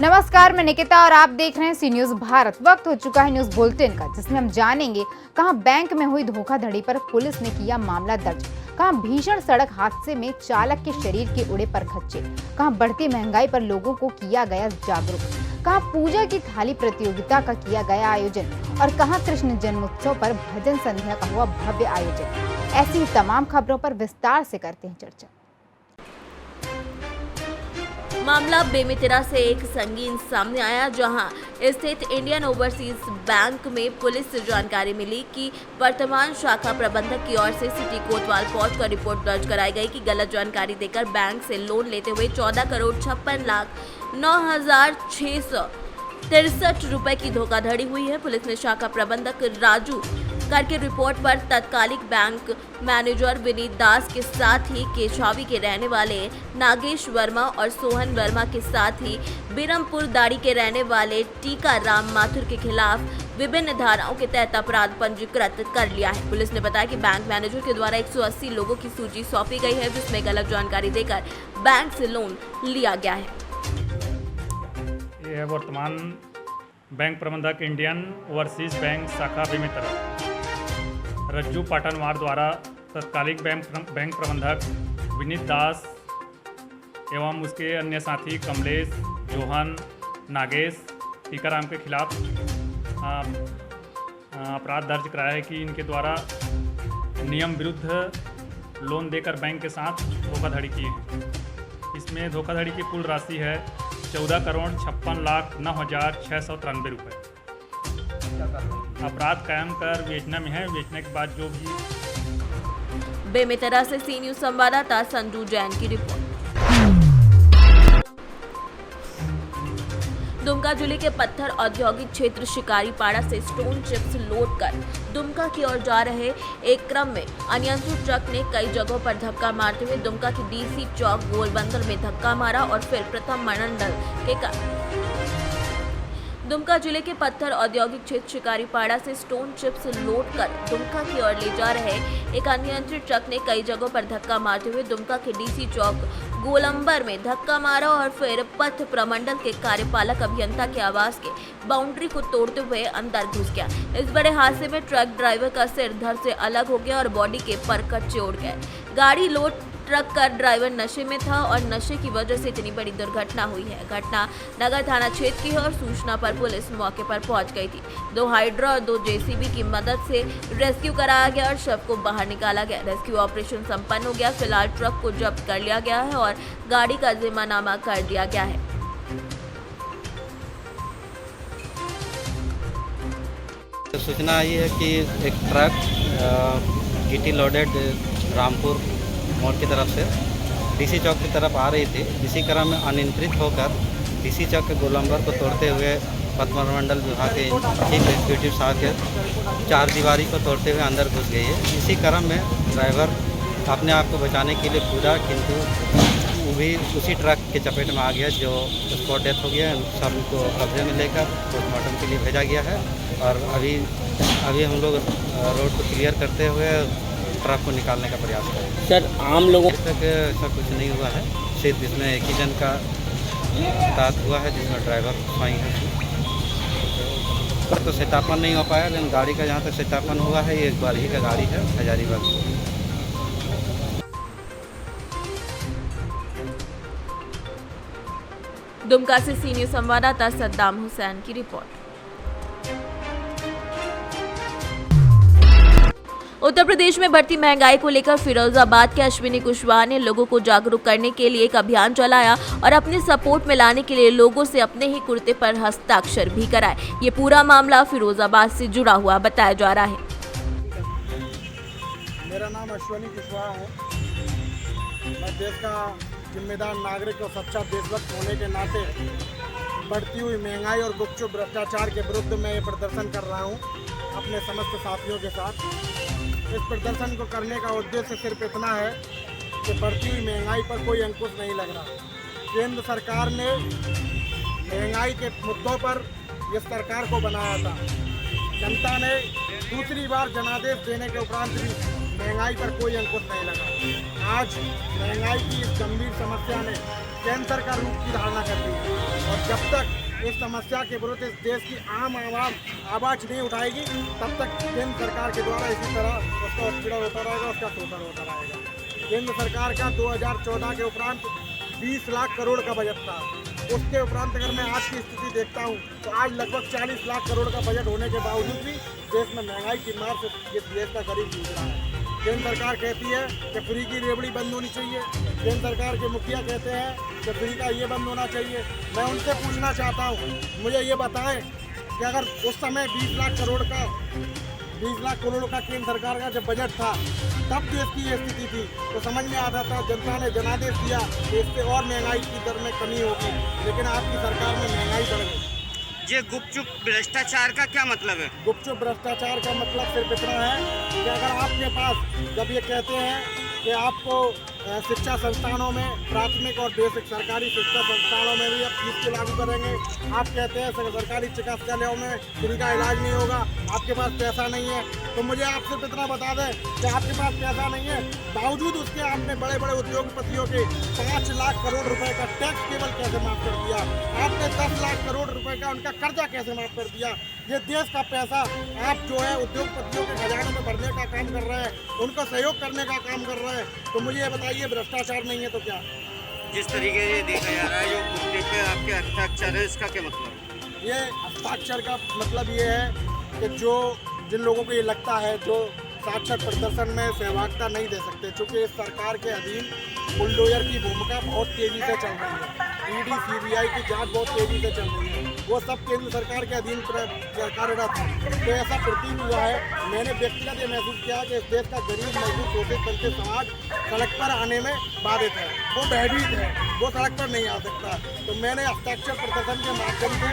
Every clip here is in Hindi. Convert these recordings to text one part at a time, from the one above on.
नमस्कार, मैं निकिता और आप देख रहे हैं सी न्यूज भारत। वक्त हो चुका है न्यूज बुलेटिन का, जिसमें हम जानेंगे कहां बैंक में हुई धोखाधड़ी पर पुलिस ने किया मामला दर्ज, कहां भीषण सड़क हादसे में चालक के शरीर के उड़े पर खच्चे, कहां बढ़ती महंगाई पर लोगों को किया गया जागरूक, कहां पूजा की थाली प्रतियोगिता का किया गया आयोजन और कहां कृष्ण जन्मोत्सव पर भजन संध्या का हुआ भव्य आयोजन। ऐसी तमाम खबरों पर विस्तार से करते हैं चर्चा। मामला बेमेतरा से एक संगीन सामने आया, जहां स्थित इंडियन ओवरसीज बैंक में पुलिस से जानकारी मिली कि वर्तमान शाखा प्रबंधक की ओर से सिटी कोतवाल पहुंचकर रिपोर्ट दर्ज कराई गई कि गलत जानकारी देकर बैंक से लोन लेते हुए 14,56,09,663 रुपए की धोखाधड़ी हुई है। पुलिस ने शाखा प्रबंधक राजू कर के रिपोर्ट पर तत्कालिक बैंक मैनेजर विनीत दास के साथ ही केशावी के रहने वाले नागेश वर्मा और सोहन वर्मा के साथ ही बिरमपुर दाड़ी के रहने वाले टीका राम माथुर के खिलाफ विभिन्न धाराओं के तहत अपराध पंजीकृत कर लिया है। पुलिस ने बताया कि बैंक मैनेजर के द्वारा 180 लोगों की सूची सौंपी गई है, जिसमें गलत जानकारी देकर बैंक से लोन लिया गया है। ये वर्तमान बैंक प्रबंधक इंडियन ओवरसीज बैंक शाखा बेमेतरा रज्जू पाटनवार द्वारा तत्कालिक बैंक प्रबंधक विनीत दास एवं उसके अन्य साथी कमलेश, जोहन, नागेश, टीकाराम के खिलाफ अपराध दर्ज कराया है कि इनके द्वारा नियम विरुद्ध लोन देकर बैंक के साथ धोखाधड़ी की है। इसमें धोखाधड़ी की कुल राशि है 14,56,09,693 रुपये। अपराध कायम कर बेचने में है। बेचने के बाद जो भी। बेमेतरा से सी न्यूज संवाददाता संजू जैन की रिपोर्ट। दुमका जिले के पत्थर औद्योगिक क्षेत्र शिकारीपाड़ा से स्टोन चिप्स लोड कर दुमका की ओर जा रहे एक क्रम में अनियंत्रित ट्रक ने कई जगहों पर धक्का मारते हुए दुमका की डीसी चौक गोलबंदर में धक्का मारा और फिर प्रथम मंडल के दुमका जिले के पत्थर औद्योगिक क्षेत्र शिकारीपाड़ा से स्टोन चिप्स लोड कर दुमका की ओर ले जा रहे एक अनियंत्रित ट्रक ने कई जगहों पर धक्का मारते हुए दुमका के डीसी चौक गोलंबर में धक्का मारा और फिर पथ प्रमंडल के कार्यपालक अभियंता के आवास के बाउंड्री को तोड़ते हुए अंदर घुस गया। इस बड़े हादसे में ट्रक ड्राइवर का सिर धड़ से अलग हो गया और बॉडी के पर कच्चे उड़ गए। गाड़ी लोड ट्रक का ड्राइवर नशे में था और नशे की वजह से इतनी बड़ी दुर्घटना हुई है। घटना नगर थाना क्षेत्र की है और सूचना पर पुलिस मौके पर पहुंच गई थी। 2 हाइड्रा और 2 जेसीबी की मदद से रेस्क्यू कराया गया और शव को बाहर निकाला गया। रेस्क्यू ऑपरेशन संपन्न हो गया। फिलहाल ट्रक को जब्त कर लिया गया है और गाड़ी का जिम्मानामा कर दिया गया है। सूचना आई है कि एक ट्रक गिट्टी लोडेड रामपुर मोड़ की तरफ से डीसी चौक की तरफ आ रही थी। इसी क्रम में अनियंत्रित होकर डीसी चौक के गोलंबर को तोड़ते हुए पथ मंडल विभाग के चीफ एग्जीक्यूटिव साहब के 4 दीवारी को तोड़ते हुए अंदर घुस गई है। इसी क्रम में ड्राइवर अपने आप को बचाने के लिए कूदा, किंतु वो भी उसी ट्रक के चपेट में आ गया, जो स्पॉट डेथ हो गया। सब को कब्जे में लेकर पोस्टमार्टम के लिए भेजा गया है और अभी हम लोग रोड को क्लियर करते हुए ट्रक को निकालने का प्रयास करें। सर, आम लोगों तक ऐसा कुछ नहीं हुआ है। सिर्फ इसमें एक ही जन का हताहत हुआ है, जिसमें ड्राइवर स्वाइन है। तो सत्यापन नहीं हो पाया, लेकिन गाड़ी का जहाँ तक सत्यापन हुआ है, ये एक बार ही का गाड़ी है हजारीबाग। दुमका से सी न्यूज संवाददाता सद्दाम हुसैन की रिपोर्ट। उत्तर प्रदेश में बढ़ती महंगाई को लेकर फिरोजाबाद के अश्विनी कुशवाहा ने लोगों को जागरूक करने के लिए एक अभियान चलाया और अपने सपोर्ट में लाने के लिए लोगों से अपने ही कुर्ते पर हस्ताक्षर भी कराए। ये पूरा मामला फिरोजाबाद से जुड़ा हुआ बताया जा रहा है। मेरा नाम अश्विनी कुशवाहा है। मैं देश का जिम्मेदार नागरिक और सच्चा देशभक्त होने के नाते बढ़ती हुई महंगाई और गुपचुप भ्रष्टाचार के विरुद्ध मैं ये प्रदर्शन कर रहा हूँ अपने समस्त साथियों के साथ। इस प्रदर्शन को करने का उद्देश्य सिर्फ इतना है कि बढ़ती हुई महंगाई पर कोई अंकुश नहीं लग रहा। केंद्र सरकार ने महंगाई के मुद्दों पर इस सरकार को बनाया था। जनता ने दूसरी बार जनादेश देने के उपरांत भी महंगाई पर कोई अंकुश नहीं लगा। आज महंगाई की इस गंभीर समस्या ने कैंसर का रूप की धारणा कर ली है। और जब तक इस समस्या के विरुद्ध इस देश की आम आवाम आवाज नहीं उठाएगी, तब तक केंद्र सरकार के द्वारा इसी तरह उसका उत्पीड़न होता रहेगा, उसका शोषण होता रहेगा। केंद्र सरकार का 2014 के उपरांत 20 लाख करोड़ का बजट था। उसके उपरांत अगर मैं आज की स्थिति देखता हूँ तो आज लगभग 40 लाख करोड़ का बजट होने के बावजूद भी देश में महंगाई की मार से ये देश का गरीब जूझ रहा है। केंद्र सरकार कहती है कि फ्री की रेवड़ी बंद होनी चाहिए। केंद्र सरकार के मुखिया कहते हैं कि फ्री का ये बंद होना चाहिए। मैं उनसे पूछना चाहता हूँ, मुझे ये बताएं कि अगर उस समय 20 लाख करोड़ का केंद्र सरकार का जब बजट था, तब देश की ये स्थिति थी, तो समझ में आता था, जनता ने जनादेश दिया कि इससे और महंगाई की दर में कमी होगी। लेकिन आपकी सरकार में महंगाई बढ़ गई। ये गुपचुप भ्रष्टाचार का क्या मतलब है? गुपचुप भ्रष्टाचार का मतलब सिर्फ इतना है कि अगर आपके पास, जब ये कहते हैं कि आपको शिक्षा संस्थानों में, प्राथमिक और बेसिक सरकारी शिक्षा संस्थानों में भी अब फीस को लागू करेंगे। आप कहते हैं सरकारी चिकित्सालयों में फ्री का इलाज नहीं होगा, आपके पास पैसा नहीं है। तो मुझे आप सिर्फ इतना बता दें कि आपके पास पैसा नहीं है, बावजूद उसके आपने बड़े बड़े उद्योगपतियों के 5 लाख करोड़ रुपए का टैक्स केवल कैसे माफ कर दिया? आपने 10 लाख करोड़ रुपए का उनका कर्जा कैसे माफ कर दिया? ये देश का पैसा आप जो है उद्योगपतियों के खजाने में भरने का काम कर रहे हैं, उनको सहयोग करने का काम कर रहे हैं। तो मुझे ये बताइए, भ्रष्टाचार नहीं है तो क्या? जिस तरीके से देखा जा रहा है जो गुप्ते पे आपके हस्ताक्षर है, इसका क्या मतलब है? ये हस्ताक्षर का मतलब ये है कि जिन लोगों को ये लगता है जो साक्षर प्रदर्शन में सहभागिता नहीं दे सकते, चूँकि इस सरकार के अधीन बुलडोजर की भूमिका बहुत तेज़ी से चल रही है। ईडी सीबीआई की जांच बहुत तेज़ी से चल रही है, वो सब केंद्र सरकार के अधीन कार्यरत है। तो ऐसा प्रतीत हुआ है, मैंने व्यक्तिगत ये महसूस किया कि इस देश का गरीब मजदूर शोषित दलित समाज सड़क पर आने में बाधित है, वो भयभीत है, वो सड़क पर नहीं आ सकता। तो मैंने हस्ताक्षर प्रदर्शन के माध्यम से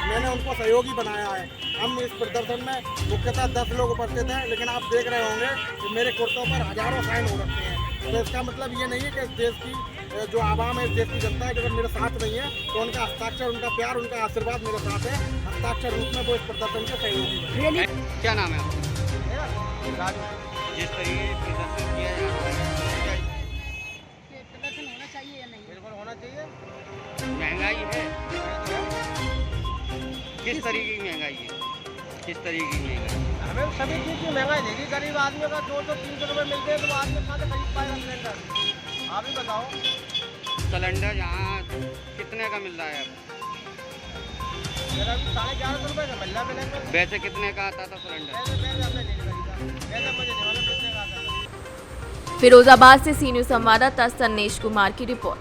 मैंने उनको सहयोगी बनाया है। हम इस प्रदर्शन में मुख्यतः 10 लोग उपस्थित हैं, लेकिन आप देख रहे होंगे कि मेरे कुर्तों पर हजारों साइन हो रखे हैं। तो इसका मतलब ये नहीं है कि इस देश की जो आवाम है, इस देश की जनता है, अगर मेरे साथ नहीं है तो उनका हस्ताक्षर, उनका प्यार, उनका आशीर्वाद मेरे साथ है। हस्ताक्षर रूप में वो इस प्रदर्शन के सहयोगी है। क्या नाम है आपका? जिस तरीके से प्रदर्शन किया जा रहा है, प्रदर्शन होना चाहिए या नहीं? बिल्कुल होना चाहिए। महंगाई है, किस तरीके की महंगाई है? किस तरीके की महंगाई? हमें सभी चीज़ की महंगाई देगी। गरीब आदमी का 200-300 रुपये मिलते हैं तो आदमी कहाँ से खरीद पाएगा सिलेंडर? आप ही बताओ। सिलेंडर यहाँ कितने का मिल रहा है अब? मेरा अभी 1150 रुपये का मिल रहा है सिलेंडर। वैसे कितने का आता था सिलेंडर? हमने नहीं खरीदा, वैसे मुझे नहीं मालूम कितने का आता है। फिरोजाबाद से सी न्यूज संवाददाता सन्नेश कुमार की रिपोर्ट।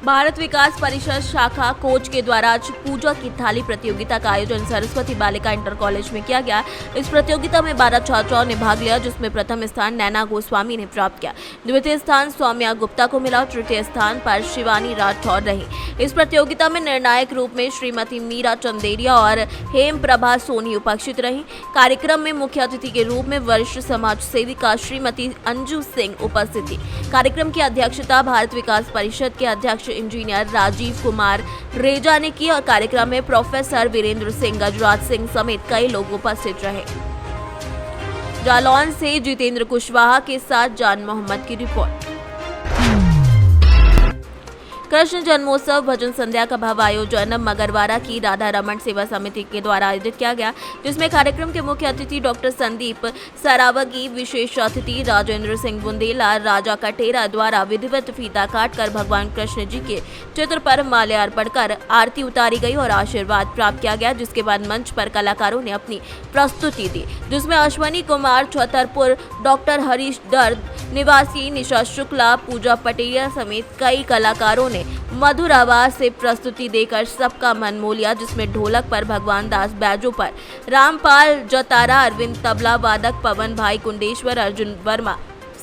भारत विकास परिषद शाखा कोच के द्वारा आज पूजा की थाली प्रतियोगिता का आयोजन सरस्वती बालिका इंटर कॉलेज में किया गया। इस प्रतियोगिता में 12 छात्राओं ने भाग लिया, जिसमें प्रथम स्थान नैना गोस्वामी ने प्राप्त किया, द्वितीय स्थान सौम्या गुप्ता को मिला, तृतीय स्थान पर शिवानी राठौर रही। इस प्रतियोगिता में निर्णायक रूप में श्रीमती मीरा चंदेरिया और हेम प्रभा सोनी उपस्थित रही। कार्यक्रम में मुख्य अतिथि के रूप में वरिष्ठ समाज सेविका श्रीमती अंजू सिंह उपस्थित थी। कार्यक्रम की अध्यक्षता भारत विकास परिषद के अध्यक्ष इंजीनियर राजीव कुमार रेजा ने की और कार्यक्रम में प्रोफेसर वीरेंद्र सिंह, गजराज सिंह समेत कई लोग उपस्थित रहे। जालौन से जितेंद्र कुशवाहा के साथ जान मोहम्मद की रिपोर्ट। कृष्ण जन्मोत्सव भजन संध्या का भव्य आयोजन मगरवाड़ा की राधा रमन सेवा समिति के द्वारा आयोजित किया गया, जिसमें कार्यक्रम के मुख्य अतिथि डॉक्टर संदीप सरावगी, विशेष अतिथि राजेंद्र सिंह बुंदेला, राजा कटेरा द्वारा विधिवत फीता काटकर भगवान कृष्ण जी के चित्र पर माल्यार्पण कर आरती उतारी गई और आशीर्वाद प्राप्त किया गया। जिसके बाद मंच पर कलाकारों ने अपनी प्रस्तुति दी, जिसमें अश्वनी कुमार छतरपुर, डॉक्टर हरीश दर्द निवासी, निशा शुक्ला, पूजा पटेरिया समेत कई कलाकारों ने मधुर आवाज से प्रस्तुति देकर सबका मन मोह लिया, जिसमें ढोलक पर भगवान दास, बैजो पर रामपाल जतारा, अरविंद तबला वादक, पवन भाई कुंडेश्वर, अर्जुन वर्मा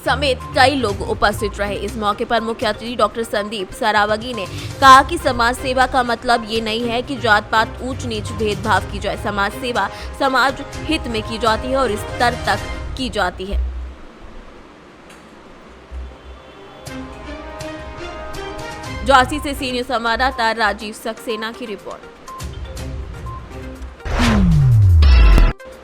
समेत कई लोग उपस्थित रहे। इस मौके पर मुख्य अतिथि डॉक्टर संदीप सरावगी ने कहा कि समाज सेवा का मतलब ये नहीं है कि जात पात, ऊंच नीच भेदभाव की जाए। समाज सेवा समाज हित में की जाती है और इस स्तर तक की जाती है। झांसी से सी न्यूज संवाददाता राजीव सक्सेना की रिपोर्ट।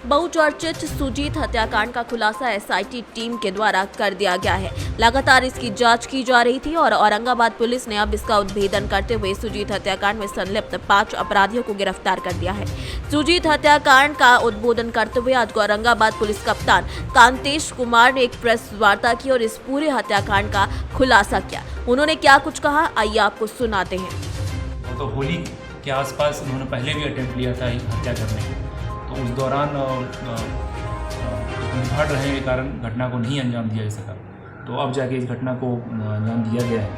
बहुचर्चित सुजीत हत्याकांड का खुलासा एसआईटी टीम के द्वारा कर दिया गया है। लगातार इसकी जांच की जा रही थी और औरंगाबाद पुलिस ने अब इसका उद्भेदन करते हुए सुजीत हत्याकांड में संलिप्त 5 अपराधियों को गिरफ्तार कर दिया है। सुजीत हत्याकांड का उद्भेदन करते हुए आज औरंगाबाद पुलिस कप्तान कांतेश कुमार ने एक प्रेस वार्ता की और इस पूरे हत्याकांड का खुलासा किया। उन्होंने क्या कुछ कहा, आइए आपको सुनाते हैं। तो होली के आसपास उन्होंने पहले भी अटेम्प्ट लिया था हत्या करने का, तो उस दौरान भड़ रहने के कारण घटना को नहीं अंजाम दिया जा सका। तो अब जाके इस घटना को अंजाम दिया गया है।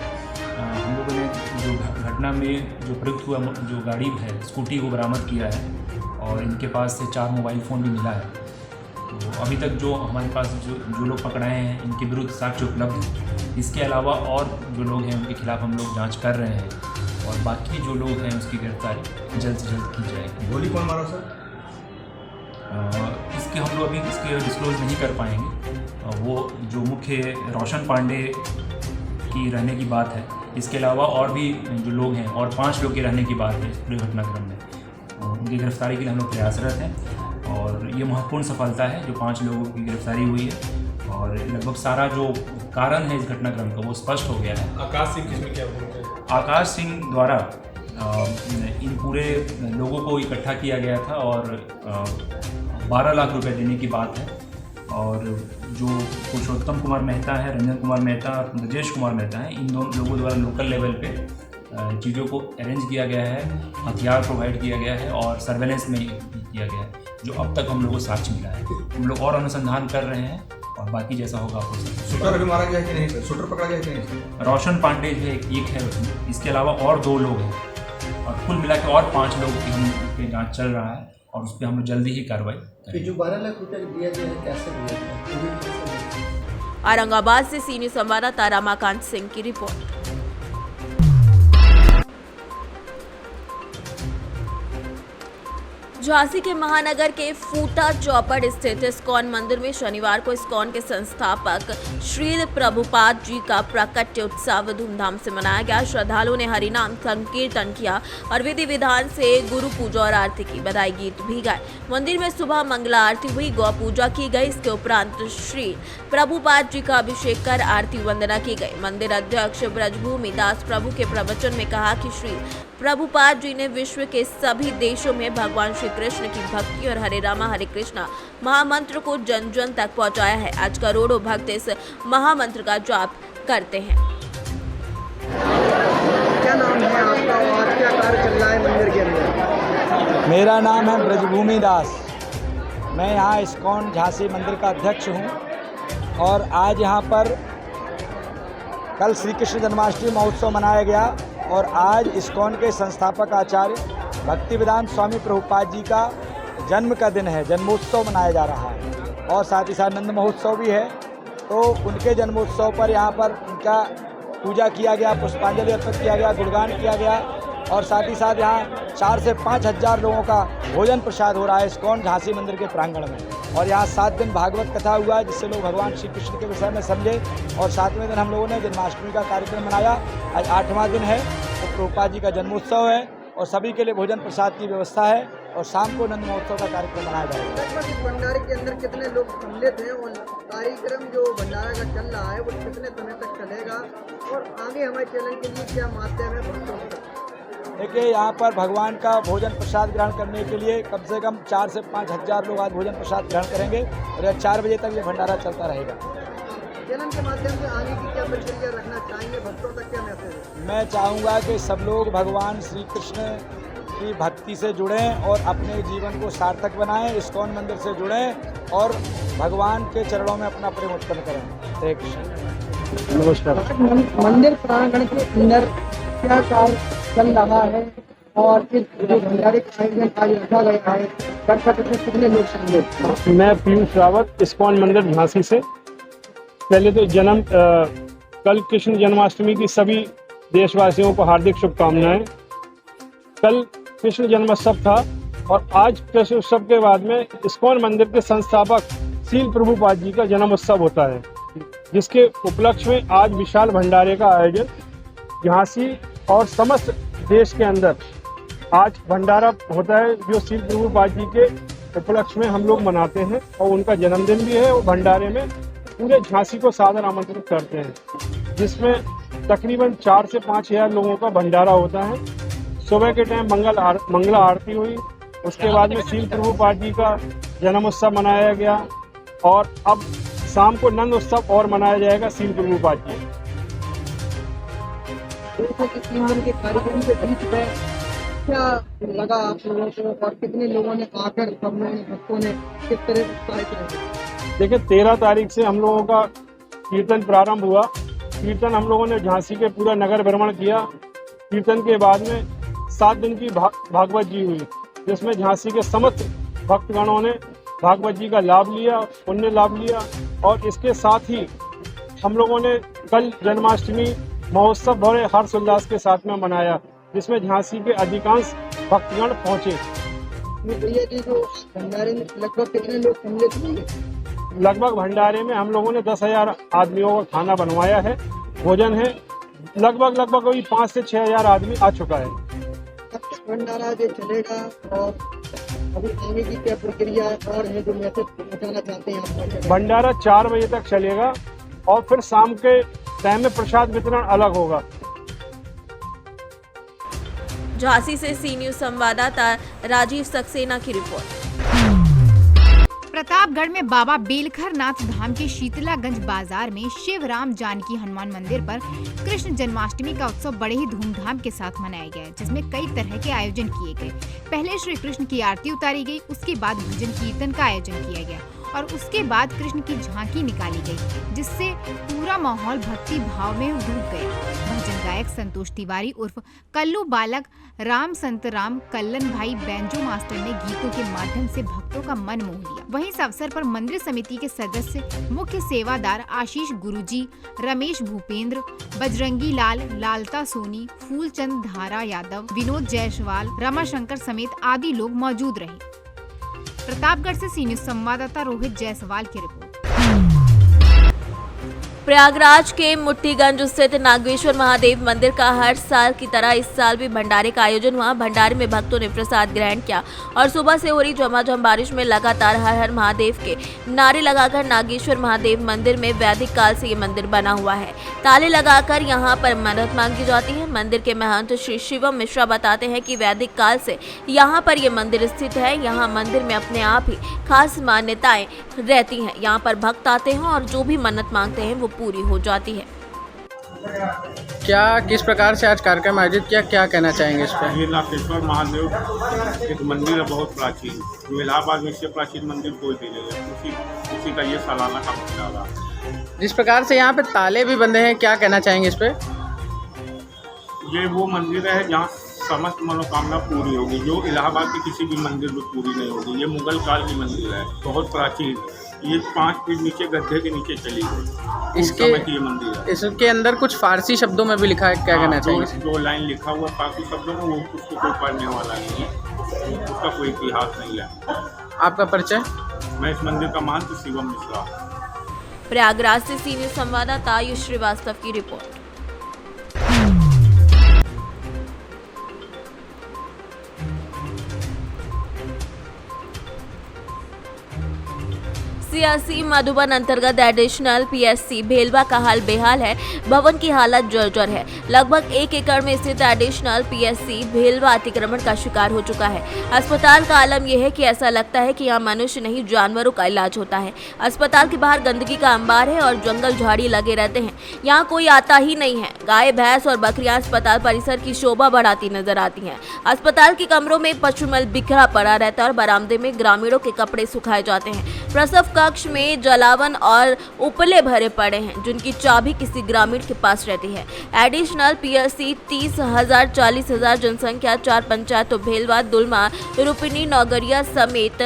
हम लोगों ने जो घटना में जो प्रयुक्त हुआ जो गाड़ी है स्कूटी को बरामद किया है और इनके पास से 4 मोबाइल फ़ोन भी मिला है। तो अभी तक जो हमारे पास जो लोग पकड़ाए हैं इनके विरुद्ध साक्ष्य उपलब्ध है। इसके अलावा और जो लोग हैं उनके खिलाफ हम लोग जाँच कर रहे हैं और बाकी जो लोग हैं उसकी गिरफ्तारी जल्द से जल्द की जाएगी। गोली कौन मारा सर? इसके हम लोग अभी इसके डिस्क्लोज नहीं कर पाएंगे। वो जो मुख्य रोशन पांडे की रहने की बात है, इसके अलावा और भी जो लोग हैं और 5 लोग के रहने की बात है इस पूरे घटनाक्रम में। उनकी गिरफ्तारी के लिए हम लोग प्रयासरत हैं और ये महत्वपूर्ण सफलता है जो 5 लोगों की गिरफ्तारी हुई है और लगभग सारा जो कारण है इस घटनाक्रम का वो स्पष्ट हो गया है। आकाश सिंह किसमें क्या भूमिका है? आकाश सिंह द्वारा इन पूरे लोगों को इकट्ठा किया गया था और 12 लाख रुपए देने की बात है और जो पुरुषोत्तम कुमार मेहता है, रंजन कुमार मेहता और ब्रजेश कुमार मेहता है, इन दोनों लोगों द्वारा लोकल लेवल पे चीज़ों को अरेंज किया गया है, हथियार प्रोवाइड किया गया है और सर्वेलेंस में किया गया है, जो अब तक हम लोगों को साक्ष्य मिला है। हम लोग और अनुसंधान कर रहे हैं और बाकी जैसा होगा आपको शूटर अभी मारा गया कि नहीं? शूटर पकड़ा गया कि नहीं? रोशन पांडे जो एक है उसमें, इसके अलावा और 2 लोग हैं और कुल मिला के और 5 लोग की हम पे जाँच चल रहा है और उस पर हम जल्दी ही कार्रवाई करेंगे। जो 12 लाख रुपये दिया गया है कैसे दिया गया? औरंगाबाद से सीनियर संवाददाता रमाकांत सिंह की रिपोर्ट। झांसी के महानगर के फूटा चौपड़ स्थित इस्कॉन मंदिर में शनिवार को इस्कॉन के संस्थापक श्री प्रभुपाद जी का प्राकट्य उत्सव धूमधाम से मनाया गया। श्रद्धालुओं ने हरिनाम संकीर्तन किया और विधि विधान से गुरु पूजा और आरती की, बधाई गीत भी गाए। मंदिर में सुबह मंगला आरती हुई, गौ पूजा की गई। इसके उपरांत श्री प्रभुपाद जी का अभिषेक कर आरती वंदना की गई। मंदिर अध्यक्ष ब्रजभूमि दास प्रभु के प्रवचन में कहा कि श्री प्रभुपाद जी ने विश्व के सभी देशों में भगवान श्री कृष्ण की भक्ति और हरे रामा हरे कृष्णा महामंत्र को जन जन तक पहुंचाया है। आज करोड़ों भक्त इस महामंत्र का जाप करते हैं। क्या नाम है आपका और क्या कार्य चल रहा है मंदिर के अंदर? मेरा नाम है ब्रजभूमि दास। मैं यहाँ इस्कॉन झांसी मंदिर का अध्यक्ष हूँ और आज यहाँ पर कल श्री कृष्ण जन्माष्टमी महोत्सव मनाया गया और आज इस्कॉन के संस्थापक आचार्य भक्ति वेदांत स्वामी प्रभुपाद जी का जन्म का दिन है, जन्मोत्सव मनाया जा रहा है और साथ ही साथ नंद महोत्सव भी है। तो उनके जन्मोत्सव पर यहाँ पर उनका पूजा किया गया, पुष्पांजलि अर्पित किया गया, गुणगान किया गया और साथ ही साथ यहाँ 4 से 5 हज़ार लोगों का भोजन प्रसाद हो रहा है इस्कॉन झांसी मंदिर के प्रांगण में। और यहाँ 7 दिन भागवत कथा हुआ है जिससे लोग भगवान श्री कृष्ण के विषय में समझे और 7वें दिन हम लोगों ने जन्माष्टमी का कार्यक्रम मनाया। आज 8वां दिन है तो प्रभुपाद जी का जन्मोत्सव है और सभी के लिए भोजन प्रसाद की व्यवस्था है और शाम को नंद महोत्सव का कार्यक्रम मनाया जाएगा। लगभग इस भंडारे के अंदर कितने लोग सम्मिलित हैं और कार्यक्रम जो भंडारा का चल रहा है वो कितने समय तक चलेगा और आगे हमारे चैनल के लिए क्या माध्यम है भक्तों का? देखिए यहाँ पर भगवान का भोजन प्रसाद ग्रहण करने के लिए कम से कम 4 से 5 हज़ार लोग आज भोजन प्रसाद ग्रहण करेंगे और 4 बजे तक ये भंडारा चलता रहेगा। चैनल के माध्यम से आगे की क्या प्रक्रिया रखना चाहेंगे, भक्तों तक क्या मैसेज है? मैं चाहूँगा कि सब लोग भगवान श्री कृष्ण की भक्ति से जुड़ें और अपने जीवन को सार्थक बनाएं, इस्कॉन मंदिर से जुड़ें और भगवान के चरणों में अपना प्रेम उत्पन्न करें। हरे कृष्ण। नमस्कार। मंदिर प्रांगण के अंदर क्या कार्य चल रहा है और इस जो भंडारे का आयोजन आज रखा गया है कितने लोग सम्मिलित? मैं पीयूष रावत, इस्कॉन मंदिर झांसी से। पहले तो कल कृष्ण जन्माष्टमी की सभी देशवासियों को हार्दिक शुभकामनाएं। कल कृष्ण जन्मोत्सव था और आज कृष्ण उत्सव के बाद में इस्कॉन मंदिर के संस्थापक श्री प्रभुपाद जी का जन्मोत्सव होता है, जिसके उपलक्ष्य में आज विशाल भंडारे का आयोजन झांसी और समस्त देश के अंदर आज भंडारा होता है, जो श्री प्रभुपाद जी के उपलक्ष्य में हम लोग मनाते हैं और उनका जन्मदिन भी है। और भंडारे में पूरे झांसी को सादर आमंत्रित करते हैं, जिसमें तकरीबन 4 से 5 हज़ार लोगों का भंडारा होता है। सुबह के टाइम मंगला आरती हुई, उसके बाद में शील प्रभुपाद जी का जन्म उत्सव मनाया गया और अब शाम को नंद उत्सव और मनाया जाएगा शील प्रभुपाद जी। 3 दिन के कार्यक्रम के बीच में क्या लगा आप लोगों को और कितने लोगों ने आकर सब लोगों ने भक्तों ने किस तरह से उत्साहित रहे? देखिए 13 तारीख से हम लोगों का कीर्तन प्रारंभ हुआ। कीर्तन हम लोगों ने झांसी के पूरा नगर भ्रमण किया। कीर्तन के बाद में 7 दिन की भागवत जी हुई, जिसमें झांसी के समस्त भक्तगणों ने भागवत जी का लाभ लिया, पुण्य लाभ लिया। और इसके साथ ही हम लोगों ने कल जन्माष्टमी महोत्सव बड़े हर्षोल्लास के साथ में मनाया, जिसमें झांसी के अधिकांश भक्तगण पहुंचे। भैया जी, जो भंडारे में लगभग कितने लोग सम्मिलित हुए? लगभग भंडारे में हम लोगों ने 10,000 आदमियों का खाना बनवाया है, भोजन है। लगभग वही 5 से 6 हज़ार आदमी आ चुका है। भंडारा जो चलेगा और अभी आगे की क्या प्रक्रिया और है जो मैसेज पहुंचाना चाहते हैं? भंडारा 4 बजे तक चलेगा और फिर शाम के टाइम में प्रसाद वितरण अलग होगा। झांसी से सी न्यूज संवाददाता राजीव सक्सेना की रिपोर्ट। प्रतापगढ़ में बाबा बेलखर नाथ धाम के शीतलागंज बाजार में शिव राम जानकी हनुमान मंदिर पर कृष्ण जन्माष्टमी का उत्सव बड़े ही धूमधाम के साथ मनाया गया, जिसमें कई तरह के आयोजन किए गए। पहले श्री कृष्ण की आरती उतारी गई, उसके बाद भजन कीर्तन का आयोजन किया गया और उसके बाद कृष्ण की झांकी निकाली गई, जिससे पूरा माहौल भक्ति भाव में डूब गया। भजन गायक संतोष तिवारी उर्फ कल्लू बालक राम संत राम कल्लन भाई बैंजो मास्टर ने गीतों के माध्यम से भक्तों का मन मोह लिया। वहीं इस अवसर पर मंदिर समिति के सदस्य मुख्य सेवादार आशीष गुरुजी, रमेश भूपेंद्र, बजरंगी लाल, लालता सोनी, फूलचंद धारा यादव, विनोद जायसवाल, रमाशंकर समेत आदि लोग मौजूद रहे। प्रतापगढ़ से सी न्यूज संवाददाता रोहित जायसवाल की रिपोर्ट। प्रयागराज के मुट्ठीगंज स्थित नागेश्वर महादेव मंदिर का हर साल की तरह इस साल भी भंडारे का आयोजन हुआ। भंडारे में भक्तों ने प्रसाद ग्रहण किया और सुबह से हो रही झमाझम बारिश में लगातार हर हर महादेव के नारे लगाकर नागेश्वर महादेव मंदिर में वैदिक काल से ये मंदिर बना हुआ है। ताले लगाकर यहाँ पर मन्नत मांगी जाती है। मंदिर के महंत श्री शिवम मिश्रा बताते हैं कि वैदिक काल से यहाँ पर ये मंदिर स्थित है। यहाँ मंदिर में अपने आप ही खास मान्यताएं रहती हैं। यहाँ पर भक्त आते हैं और जो भी मन्नत मांगते हैं वो पूरी हो जाती है। क्या किस प्रकार से आज कार्यक्रम आयोजित किया, क्या कहना चाहेंगे इस पर? ये नागेश्वर महादेव एक मंदिर है बहुत प्राचीन, जो इलाहाबाद में इससे प्राचीन मंदिर कोई भी नहीं है। उसी का ये सालाना का भंडारा। जिस प्रकार से यहाँ पे ताले भी बंधे हैं, क्या कहना चाहेंगे इस पर? ये वो मंदिर है जहाँ समस्त मनोकामना पूरी होगी, जो इलाहाबाद के किसी भी मंदिर में पूरी नहीं होगी। ये मुगल काल की मंदिर है, बहुत प्राचीन। ये 5 फीट नीचे गड्ढे के नीचे चली गई इसके ये मंदिर है। इसके अंदर कुछ फारसी शब्दों में भी लिखा है, क्या कहना चाहेंगे? 2 लाइन लिखा हुआ फारसी शब्दों में, वो उसको कोई पढ़ने वाला नहीं है, उसका कोई इतिहास नहीं है। आपका परिचय? मैं इस मंदिर का महंत शिवम मिश्रा। प्रयागराज से सी न्यूज संवाददाता आयुष श्रीवास्तव की रिपोर्ट। सीआरसी मधुबन अंतर्गत एडिशनल पीएससी भेलवा का हाल बेहाल है। भवन की हालत जर्जर है। लगभग 1 एकड़ में स्थित एडिशनल पीएससी भेलवा अतिक्रमण का शिकार हो चुका है। अस्पताल का आलम यह है कि ऐसा लगता है कि यहाँ मनुष्य नहीं जानवरों का इलाज होता है। अस्पताल के बाहर गंदगी का अंबार है और जंगल झाड़ी लगे रहते हैं। यहाँ कोई आता ही नहीं है। गाय भैंस और बकरियां अस्पताल परिसर की शोभा बढ़ाती नजर आती हैं। अस्पताल के कमरों में पशुमल बिखरा पड़ा रहता है और बरामदे में ग्रामीणों के कपड़े सुखाए जाते हैं। प्रसव कक्ष में जलावन और उपले भरे पड़े हैं, जिनकी चाबी किसी ग्रामीण के पास रहती है। एडिशनल पीएससी 30,000 40,000 जनसंख्या 4 पंचायतों भेलवा, दुलमा, रुपिनी, नौगरिया समेत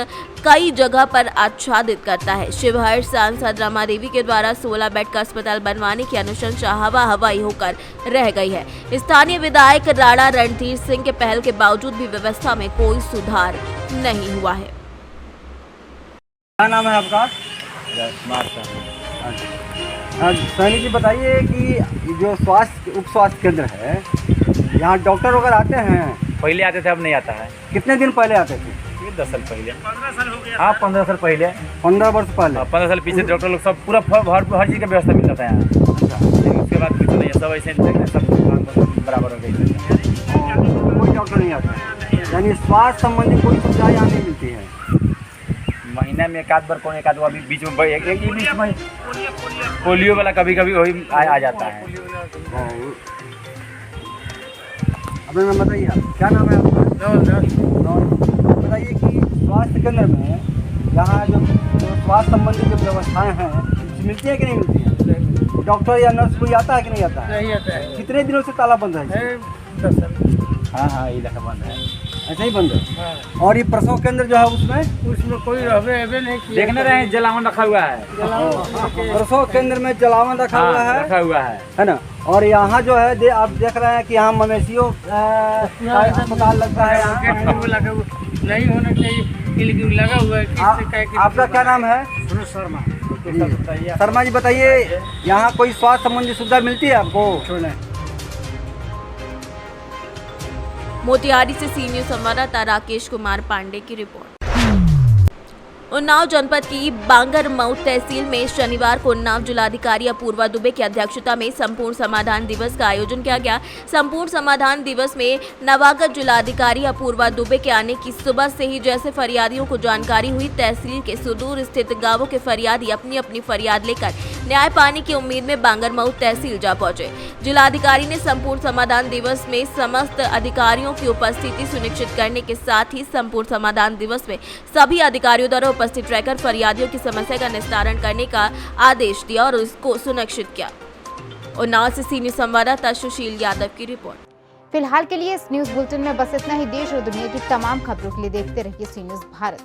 कई जगह पर आच्छादित करता है। शिवहर सांसद रमा देवी के द्वारा 16 बेड का अस्पताल बनवाने की अनुशंसा हवा हवाई होकर रह गई है। स्थानीय विधायक राणा रणधीर सिंह के पहल के बावजूद भी व्यवस्था में कोई सुधार नहीं हुआ है। क्या नाम है आपका? सैनी जी, बताइए कि जो उप स्वास्थ्य केंद्र है, यहाँ डॉक्टर वगैरह आते हैं? पहले आते थे, अब नहीं आता है। कितने दिन पहले आते थे? ये 10 साल पहले। 15 साल हो गया। हाँ 15 साल पहले। 15 वर्ष पहले। 15 साल पीछे डॉक्टर लोग सब पूरा हर चीज़ की व्यवस्था मिलता था यहाँ। लेकिन उसके बाद कुछ नहीं है, सब ऐसे सब बराबर हो गई। कोई डॉक्टर नहीं आता, यानी स्वास्थ्य संबंधी कोई सुविधा यहाँ नहीं मिलती है। महीना में एक आध बार कौन एक आध अभी बीच में एक बीच में पोलियो वाला कभी कभी वही आ जाता है। अपना नाम बताइए, क्या नाम है आपका? बताइए कि स्वास्थ्य केंद्र में यहाँ जो स्वास्थ्य संबंधी जो व्यवस्थाएं हैं मिलती है कि नहीं मिलती है? डॉक्टर या नर्स कोई आता है कि नहीं आता है? नहीं आता है। कितने दिनों से ताला बंद है? 10 साल। हाँ ये लगा बंद है, ऐसा ही बंद है। और ये प्रसव केंद्र जो है उसमें कोई रहबे नहीं किया। देखने रहे हैं जलावन रखा हुआ है। प्रसव केंद्र में जलावन रखा हुआ है, रखा हुआ है ना। और यहाँ जो है आप देख रहे हैं कि यहाँ मवेशियों अस्पताल लगता है यहाँ नहीं होना चाहिए, लगा हुआ है। आपका क्या नाम है? शर्मा। शर्मा जी बताइए, यहाँ कोई स्वास्थ्य संबंधी सुविधा मिलती है आपको? मोतिहारी से सी न्यूज़ संवाददाता राकेश कुमार पांडे की रिपोर्ट। उन्नाव जनपद की बांगरमऊ तहसील में शनिवार को उन्नाव जिलाधिकारी अपूर्वा दुबे की अध्यक्षता में संपूर्ण समाधान दिवस का आयोजन किया गया। संपूर्ण समाधान दिवस में नवागत जिलाधिकारी अपूर्वा दुबे के आने की सुबह से ही जैसे फरियादियों को जानकारी हुई, तहसील के सुदूर स्थित गांवों के फरियादी अपनी अपनी फरियाद लेकर न्याय पाने की उम्मीद में बांगरमऊ तहसील जा पहुंचे। जिलाधिकारी ने संपूर्ण समाधान दिवस में समस्त अधिकारियों की उपस्थिति सुनिश्चित करने के साथ ही संपूर्ण समाधान दिवस में सभी अधिकारियों द्वारा उपस्थित रहकर फरियादियों की समस्या का निस्तारण करने का आदेश दिया और इसको सुनिश्चित किया। उन्नाव से सी न्यूज़ संवाददाता सुशील यादव की रिपोर्ट। फिलहाल के लिए इस न्यूज बुलेटिन में बस इतना ही। देश और दुनिया की तमाम खबरों के लिए देखते रहिए सी न्यूज़ भारत।